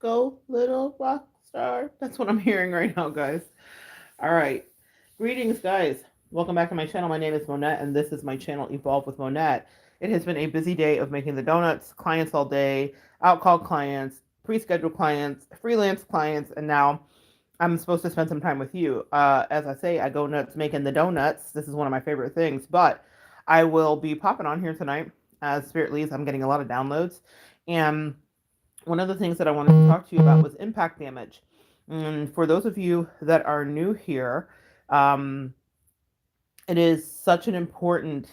Go, little rock star. That's what I'm hearing right now, guys. All right. Greetings, guys. Welcome back to my channel. My name is Monette, and this is my channel, Evolve with Monette. It has been a busy day of making the donuts, clients all day, outcall clients, pre-scheduled clients, freelance clients, and now I'm supposed to spend some time with you. As I say, I go nuts making the donuts. This is one of my favorite things, but I will be popping on here tonight as Spirit leads. I'm getting a lot of downloads, and one of the things that I wanted to talk to you about was impact damage. And for those of you that are new here, um, it is such an important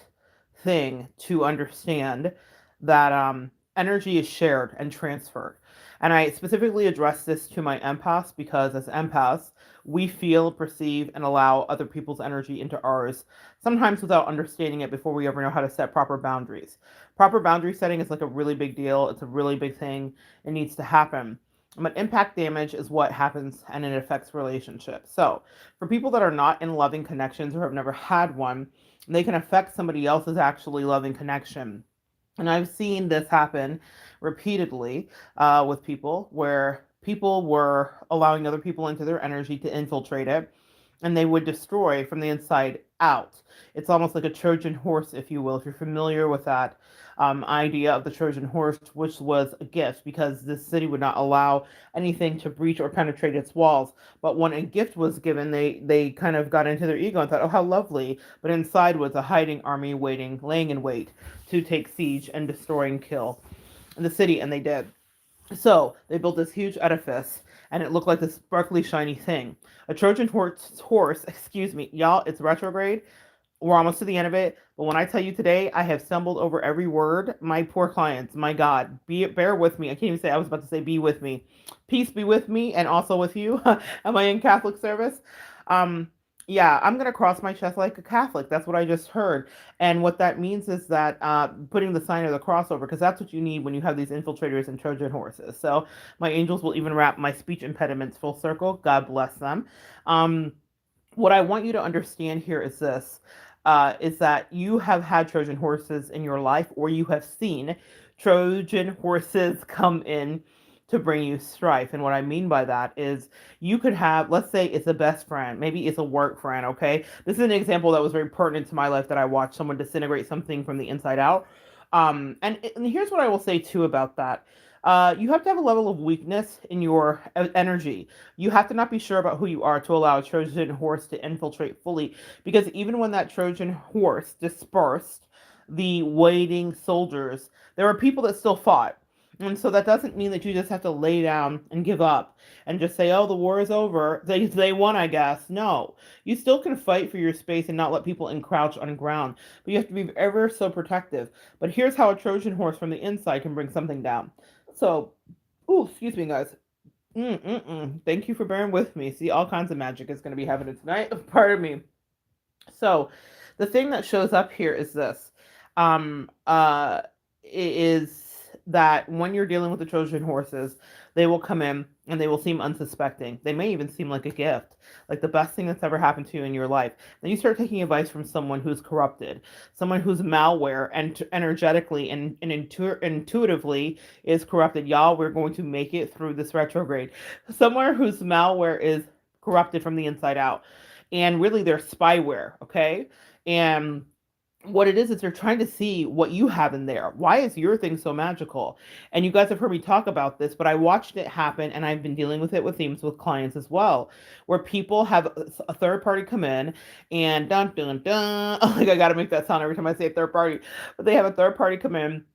thing to understand that energy is shared and transferred. And I specifically address this to my empaths because as empaths, we feel, perceive, and allow other people's energy into ours, sometimes without understanding it before we ever know how to set proper boundaries. Proper boundary setting is like a really big deal. It's a really big thing. It needs to happen. But impact damage is what happens and it affects relationships. So, for people that are not in loving connections or have never had one, they can affect somebody else's actually loving connection. And I've seen this happen repeatedly with people where people were allowing other people into their energy to infiltrate it and they would destroy from the inside out. It's almost like a Trojan horse, if you will, if you're familiar with that idea of the Trojan horse, which was a gift because this city would not allow anything to breach or penetrate its walls. But when a gift was given, they kind of got into their ego and thought, oh, how lovely. But inside was a hiding army waiting, laying in wait to take siege and destroy and kill the city, and they did. So they built this huge edifice, and it looked like this sparkly, shiny thing. A Trojan horse, excuse me, y'all, it's retrograde. We're almost to the end of it, but when I tell you today, I have stumbled over every word. My poor clients, my God, bear with me. I can't even say. I was about to say, be with me. Peace be with me, and also with you. Am I in Catholic service? Um, yeah, I'm gonna cross my chest like a Catholic. That's what I just heard, and what that means is that putting the sign of the cross over, because that's what you need when you have these infiltrators and Trojan horses. So my angels will even wrap my speech impediments full circle. God bless them. Um, what I want you to understand here is that you have had Trojan horses in your life, or you have seen Trojan horses come in to bring you strife. And what I mean by that is you could have, let's say it's a best friend, maybe it's a work friend, okay? This is an example that was very pertinent to my life that I watched someone disintegrate something from the inside out. And here's what I will say too about that. You have to have a level of weakness in your energy. You have to not be sure about who you are to allow a Trojan horse to infiltrate fully. Because even when that Trojan horse dispersed the waiting soldiers, there were people that still fought. And so that doesn't mean that you just have to lay down and give up and just say, oh, the war is over. They won, I guess. No. You still can fight for your space and not let people encroach on ground. But you have to be ever so protective. But here's how a Trojan horse from the inside can bring something down. So, ooh, excuse me, guys. Thank you for bearing with me. See, all kinds of magic is going to be happening tonight. Pardon me. So, the thing that shows up here is this. Is that when you're dealing with the Trojan horses, they will come in and they will seem unsuspecting. They may even seem like a gift, like the best thing that's ever happened to you in your life. Then you start taking advice from someone who's corrupted, someone who's malware and energetically and intuitively is corrupted. Y'all, we're going to make it through this retrograde. Somewhere whose malware is corrupted from the inside out. And really, they're spyware, okay? And what it is they're trying to see what you have in there. Why is your thing so magical? And you guys have heard me talk about this, but I watched it happen and I've been dealing with it with themes with clients as well, where people have a third party come in and dun dun dun. Like I got to make that sound every time I say third party, but they have a third party come in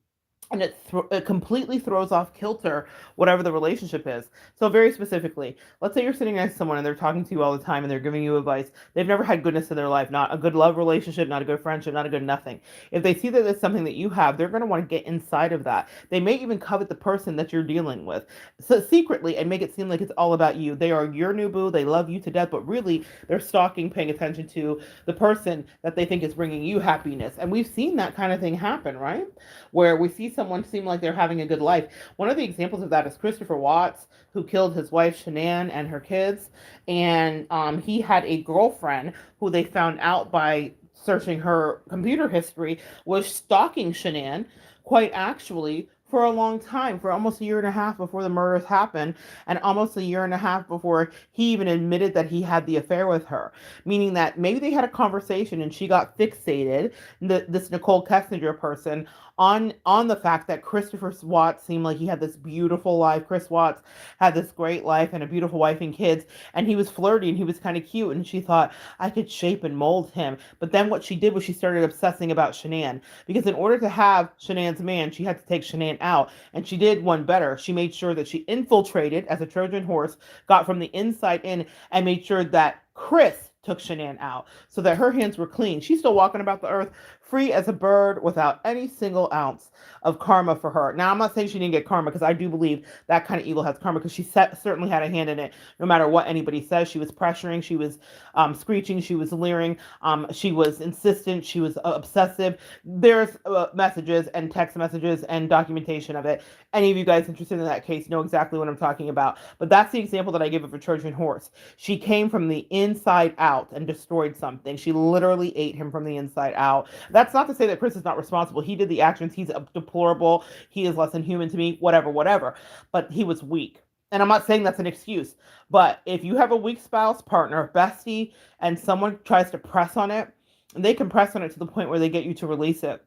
and it completely throws off kilter whatever the relationship is. So very specifically, let's say you're sitting next to someone and they're talking to you all the time and they're giving you advice. They've never had goodness in their life, not a good love relationship, not a good friendship, not a good nothing. If they see that it's something that you have, they're going to want to get inside of that. They may even covet the person that you're dealing with, so secretly, and make it seem like it's all about you. They are your new boo. They love you to death, but really they're stalking, paying attention to the person that they think is bringing you happiness. And we've seen that kind of thing happen, right? Where we see someone seem like they're having a good life. One of the examples of that is Christopher Watts, who killed his wife Shanann and her kids. And he had a girlfriend who they found out by searching her computer history was stalking Shanann quite actually for a long time, for almost a year and a half before the murders happened, and almost a year and a half before he even admitted that he had the affair with her. Meaning that maybe they had a conversation and she got fixated, this Nicole Kessinger person, on the fact that Christopher Watts seemed like he had this beautiful life. Chris Watts had this great life and a beautiful wife and kids, and he was flirty and he was kind of cute, and she thought, I could shape and mold him. But then what she did was she started obsessing about Shanann, because in order to have Shanann's man, she had to take Shanann out, and she did one better. She made sure that she infiltrated as a Trojan horse, got from the inside in, and made sure that Chris took Shanann out so that her hands were clean. She's still walking about the earth free as a bird without any single ounce of karma for her. Now, I'm not saying she didn't get karma, because I do believe that kind of evil has karma, because she certainly had a hand in it. No matter what anybody says, she was pressuring, she was screeching, she was leering, she was insistent, she was obsessive. There's messages and text messages and documentation of it. Any of you guys interested in that case know exactly what I'm talking about. But that's the example that I give of a Trojan horse. She came from the inside out and destroyed something. She literally ate him from the inside out. That's not to say that Chris is not responsible. He did the actions. He's deplorable. He is less than human to me, whatever. But he was weak. And I'm not saying that's an excuse. But if you have a weak spouse, partner, bestie, and someone tries to press on it, they can press on it to the point where they get you to release it.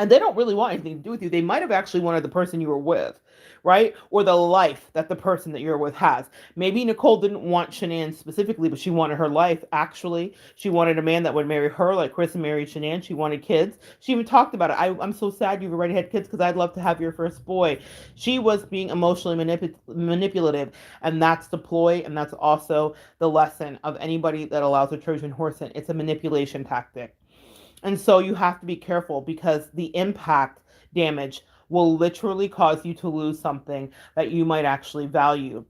And they don't really want anything to do with you. They might have actually wanted the person you were with, right? Or the life that the person that you're with has. Maybe Nicole didn't want Shanann specifically, but she wanted her life, actually. She wanted a man that would marry her like Chris married Shanann. She wanted kids. She even talked about it. I'm so sad you've already had kids, because I'd love to have your first boy. She was being emotionally manipulative, and that's the ploy, and that's also the lesson of anybody that allows a Trojan horse in. It's a manipulation tactic. And so you have to be careful, because the impact damage will literally cause you to lose something that you might actually value.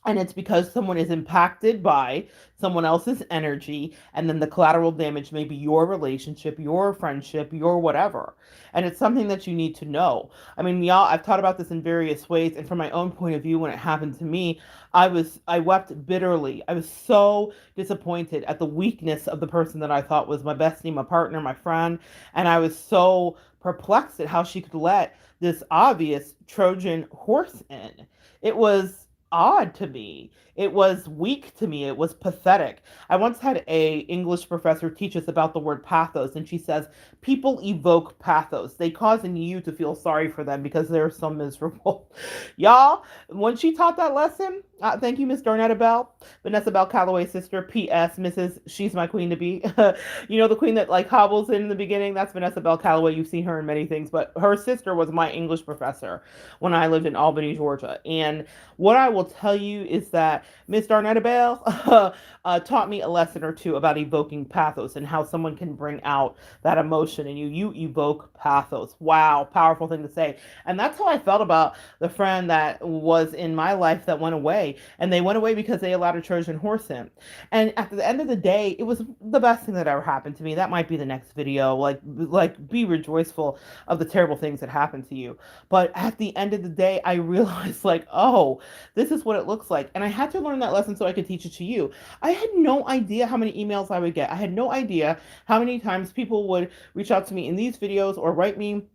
And it's because someone is impacted by someone else's energy, and then the collateral damage may be your relationship, your friendship, your whatever. And it's something that you need to know. I mean, y'all, I've taught about this in various ways, and from my own point of view, when it happened to me, I wept bitterly. I was so disappointed at the weakness of the person that I thought was my bestie, my partner, my friend, and I was so perplexed at how she could let this obvious Trojan horse in. It was odd to me. It was weak to me. It was pathetic. I once had a English professor teach us about the word pathos, and she says people evoke pathos. They cause in you to feel sorry for them because they're so miserable. Y'all, when she taught that lesson, thank you, Miss Darnetta Bell, Vanessa Bell Calloway's sister. P.S. Mrs. She's my queen to be. You know the queen that like hobbles in the beginning? That's Vanessa Bell Calloway. You've seen her in many things, but her sister was my English professor when I lived in Albany, Georgia. And what I will tell you is that Miss Darnetta Bell taught me a lesson or two about evoking pathos and how someone can bring out that emotion in you. You evoke pathos. Wow, powerful thing to say. And that's how I felt about the friend that was in my life that went away. And they went away because they allowed a Trojan horse in. And at the end of the day, it was the best thing that ever happened to me. That might be the next video. Like be rejoiceful of the terrible things that happened to you. But at the end of the day, I realized like, oh, this is what it looks like. And I had to learn that lesson so I could teach it to you. I had no idea how many emails I would get. I had no idea how many times people would reach out to me in these videos or write me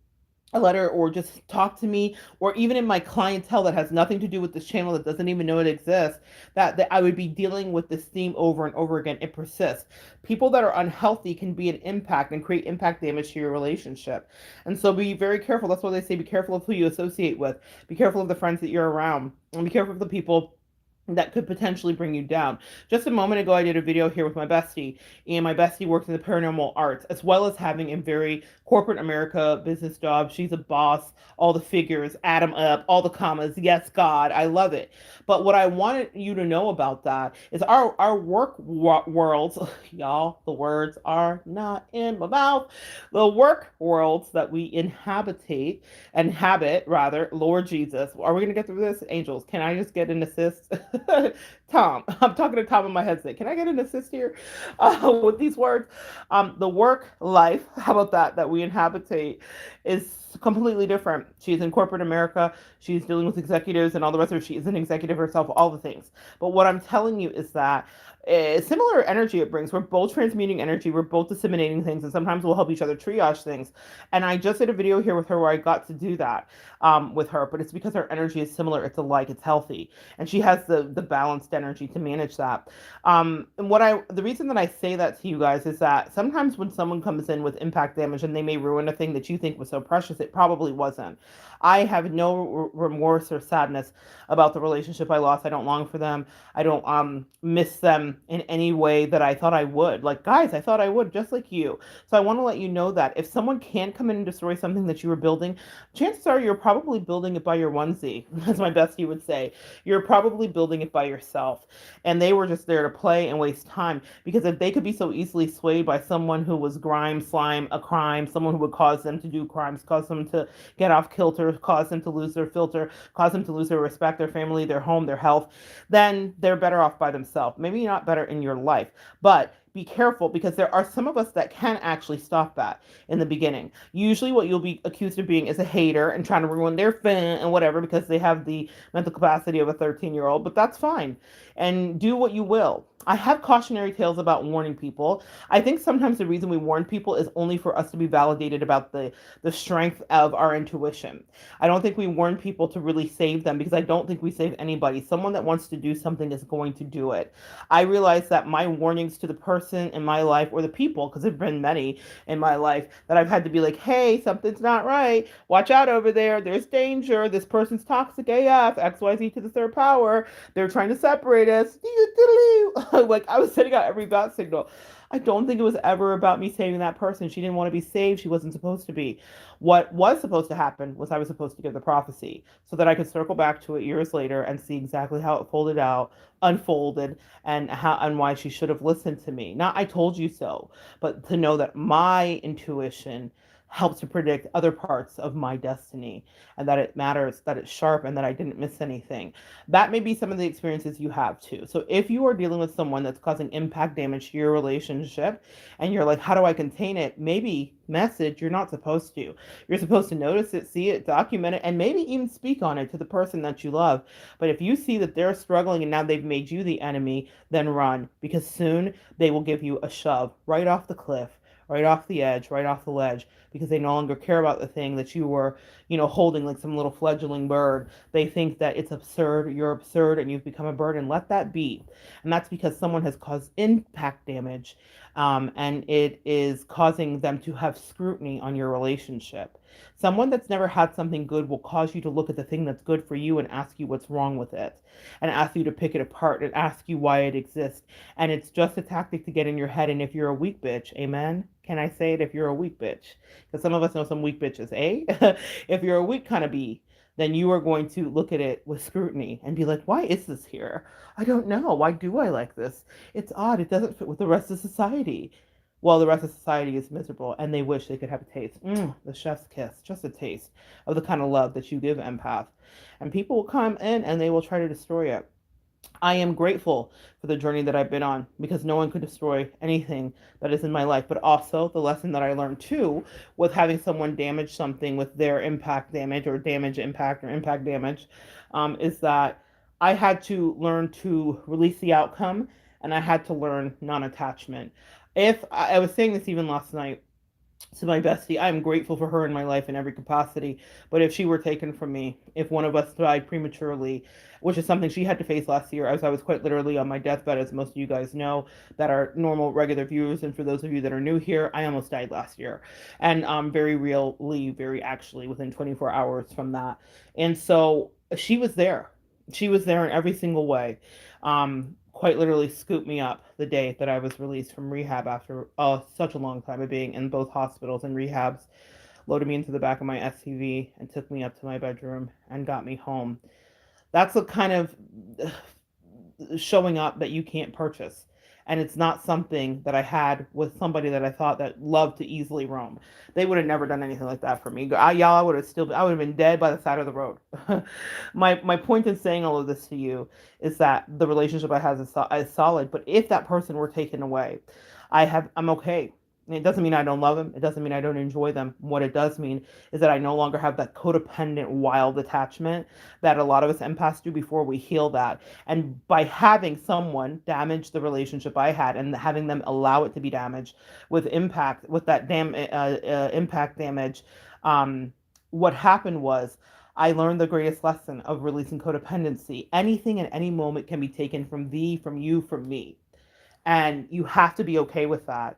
a letter or just talk to me, or even in my clientele that has nothing to do with this channel, that doesn't even know it exists, that I would be dealing with this theme over and over again. It persists. People that are unhealthy can be an impact and create impact damage to your relationship. And so be very careful. That's why they say be careful of who you associate with. Be careful of the friends that you're around. And be careful of the people that could potentially bring you down. Just a moment ago, I did a video here with my bestie, and my bestie works in the paranormal arts, as well as having a very corporate America business job. She's a boss, all the figures, add them up, all the commas. Yes, God, I love it. But what I wanted you to know about that is our work worlds, y'all, the words are not in my mouth. The work worlds that we inhabit, rather, Lord Jesus. Are we going to get through this? Angels, can I just get an assist? Tom, I'm talking to Tom in my headset. Can I get an assist here with these words? The work life, how about that we inhabitate is completely different. She's in corporate America. She's dealing with executives and all the rest of it. She is an executive herself, all the things. But what I'm telling you is that similar energy it brings. We're both transmuting energy. We're both disseminating things, and sometimes we'll help each other triage things. And I just did a video here with her where I got to do that with her, but it's because our energy is similar. It's alike. It's healthy, and she has the balanced energy to manage that. And the reason that I say that to you guys is that sometimes when someone comes in with impact damage and they may ruin a thing that you think was so precious, it probably wasn't. I have no remorse or sadness about the relationship I lost. I don't long for them. I don't miss them in any way that I thought I would. Like, guys, I thought I would, just like you. So I want to let you know that if someone can come in and destroy something that you were building, chances are you're probably building it by your onesie, as my bestie would say. You're probably building it by yourself. And they were just there to play and waste time, because if they could be so easily swayed by someone who was grime, slime, a crime, someone who would cause them to do crimes, cause them to get off kilter, cause them to lose their filter, cause them to lose their respect, their family, their home, their health, then they're better off by themselves. Maybe not better in your life, but be careful, because there are some of us that can actually stop that in the beginning. Usually what you'll be accused of being is a hater and trying to ruin their fun and whatever, because they have the mental capacity of a 13-year-old, but that's fine. And do what you will. I have cautionary tales about warning people. I think sometimes the reason we warn people is only for us to be validated about the strength of our intuition. I don't think we warn people to really save them, because I don't think we save anybody. Someone that wants to do something is going to do it. I realize that my warnings to the person in my life, or the people, because there have been many in my life, that I've had to be like, hey, something's not right. Watch out over there. There's danger. This person's toxic AF, XYZ to the third power. They're trying to separate us. Like, I was sending out every bat signal. I don't think it was ever about me saving that person. She didn't want to be saved. She wasn't supposed to be. What was supposed to happen was I was supposed to give the prophecy so that I could circle back to it years later and see exactly how it folded out, unfolded, and how and why she should have listened to me. Not I told you so, but to know that my intuition helped to predict other parts of my destiny, and that it matters, that it's sharp, and that I didn't miss anything. That may be some of the experiences you have too. So if you are dealing with someone that's causing impact damage to your relationship and you're like, how do I contain it? Maybe message, you're not supposed to. You're supposed to notice it, see it, document it, and maybe even speak on it to the person that you love. But if you see that they're struggling and now they've made you the enemy, then run, because soon they will give you a shove right off the cliff, right off the edge, right off the ledge, because they no longer care about the thing that you were, holding like some little fledgling bird. They think that it's absurd, you're absurd, and you've become a burden. Let that be. And that's because someone has caused impact damage, and it is causing them to have scrutiny on your relationship. Someone that's never had something good will cause you to look at the thing that's good for you and ask you what's wrong with it, and ask you to pick it apart and ask you why it exists. And it's just a tactic to get in your head. And if you're a weak bitch, amen? Can I say it? If you're a weak bitch, because some of us know some weak bitches, eh? If you're a weak kind of bee, then you are going to look at it with scrutiny and be like, why is this here? I don't know. Why do I like this? It's odd. It doesn't fit with the rest of society. Well, the rest of society is miserable, and they wish they could have a taste. The chef's kiss, just a taste of the kind of love that you give, empath. And people will come in and they will try to destroy it. I am grateful for the journey that I've been on, because no one could destroy anything that is in my life. But also the lesson that I learned too, with having someone damage something with their impact damage, or damage impact, or impact damage, is that I had to learn to release the outcome, and I had to learn non-attachment. If I was saying this even last night to my bestie, I'm grateful for her in my life in every capacity. But if she were taken from me, if one of us died prematurely, which is something she had to face last year, as I was quite literally on my deathbed, as most of you guys know that are normal, regular viewers. And for those of you that are new here, I almost died last year. And very really, very actually within 24 hours from that. And so she was there. She was there in every single way. Quite literally scooped me up the day that I was released from rehab after such a long time of being in both hospitals and rehabs, loaded me into the back of my SUV and took me up to my bedroom and got me home. That's a kind of showing up that you can't purchase. And it's not something that I had with somebody that I thought that loved to easily roam. They would have never done anything like that for me. I would have been dead by the side of the road. My point in saying all of this to you is that the relationship I have is solid. But if that person were taken away, I'm okay. It doesn't mean I don't love them. It doesn't mean I don't enjoy them. What it does mean is that I no longer have that codependent, wild attachment that a lot of us empaths do before we heal that. And by having someone damage the relationship I had and having them allow it to be damaged with impact, with that impact damage, um, what happened was I learned the greatest lesson of releasing codependency. Anything at any moment can be taken from thee, from you, from me, and you have to be okay with that.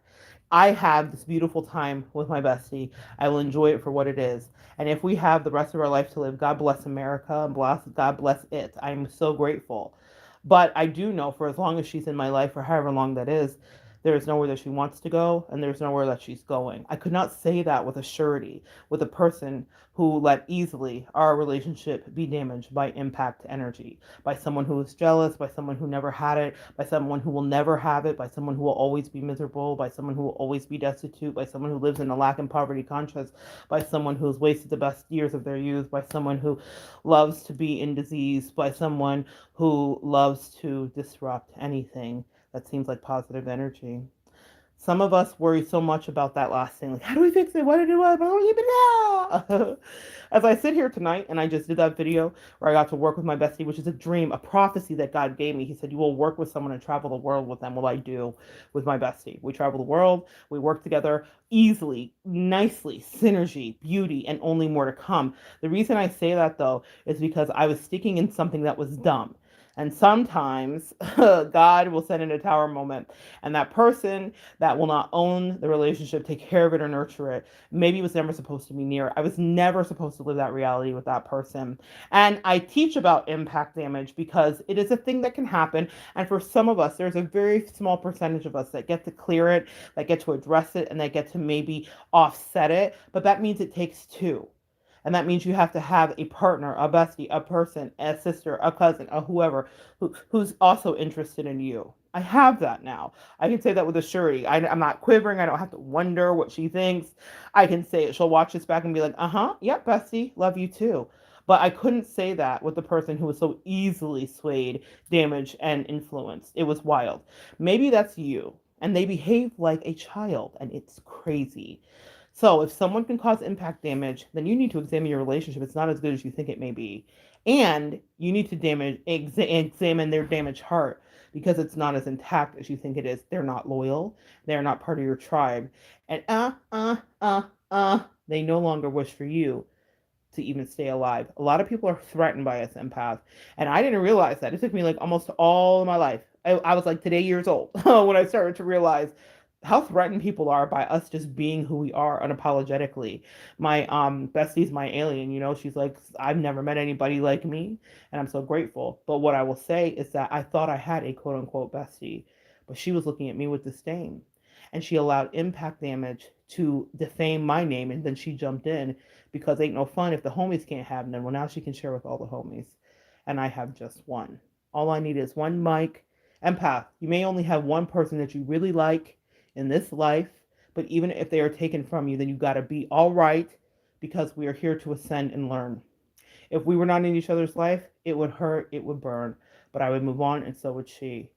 I have this beautiful time with my bestie. I will enjoy it for what it is. And if we have the rest of our life to live, God bless America and God bless it. I'm so grateful. But I do know for as long as she's in my life, or however long that is, there is nowhere that she wants to go and there's nowhere that she's going. I could not say that with a surety with a person who let easily our relationship be damaged by impact energy, by someone who is jealous, by someone who never had it, by someone who will never have it, by someone who will always be miserable, by someone who will always be destitute, by someone who lives in a lack and poverty conscious, by someone who's wasted the best years of their youth, by someone who loves to be in disease, by someone who loves to disrupt anything that seems like positive energy. Some of us worry so much about that last thing, like, how do we fix it? What do we do? I don't even know. As I sit here tonight and I just did that video where I got to work with my bestie, which is a dream, a prophecy that God gave me. He said, you will work with someone and travel the world with them. Well, I do with my bestie. We travel the world. We work together easily, nicely, synergy, beauty, and only more to come. The reason I say that, though, is because I was sticking in something that was dumb. And sometimes God will send in a tower moment, and that person that will not own the relationship, take care of it, or nurture it, maybe was never supposed to be near it. I was never supposed to live that reality with that person. And I teach about impact damage because it is a thing that can happen. And for some of us, there's a very small percentage of us that get to clear it, that get to address it, and that get to maybe offset it. But that means it takes two. And that means you have to have a partner, a bestie, a person, a sister, a cousin, a whoever who's also interested in you. I have that now. I can say that with a surety. I'm not quivering. I don't have to wonder what she thinks. I can say it. She'll watch this back and be like, yep, bestie, love you too. But I couldn't say that with the person who was so easily swayed, damaged, and influenced. It was wild. Maybe that's you. And they behave like a child, and it's crazy. So if someone can cause impact damage, then you need to examine your relationship. It's not as good as you think it may be. And you need to examine their damaged heart because it's not as intact as you think it is. They're not loyal. They're not part of your tribe. And they no longer wish for you to even stay alive. A lot of people are threatened by us empaths. And I didn't realize that. It took me like almost all of my life. I was like today years old when I started to realize how threatened people are by us just being who we are unapologetically. My bestie's my alien, she's like, I've never met anybody like me, and I'm so grateful. But what I will say is that I thought I had a quote unquote bestie, but she was looking at me with disdain. And she allowed impact damage to defame my name, and then she jumped in because ain't no fun if the homies can't have none. Well, now she can share with all the homies. And I have just one. All I need is one mic. Empath, you may only have one person that you really like in this life, but even if they are taken from you, then you got to be all right because we are here to ascend and learn. If we were not in each other's life, it would hurt, it would burn, but I would move on and so would she.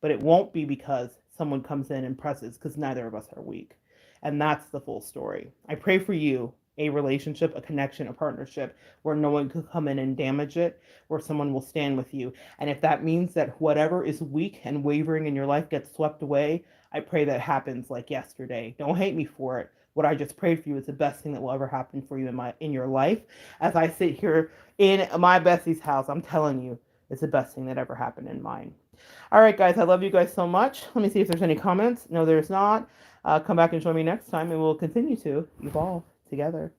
But it won't be because someone comes in and presses, because neither of us are weak. And that's the full story. I pray for you a relationship, a connection, a partnership where no one could come in and damage it, where someone will stand with you. And if that means that whatever is weak and wavering in your life gets swept away, I pray that happens like yesterday. Don't hate me for it. What I just prayed for you is the best thing that will ever happen for you in your life. As I sit here in my bestie's house, I'm telling you, it's the best thing that ever happened in mine. All right, guys, I love you guys so much. Let me see if there's any comments. No, there's not. Come back and join me next time, and we'll continue to evolve together.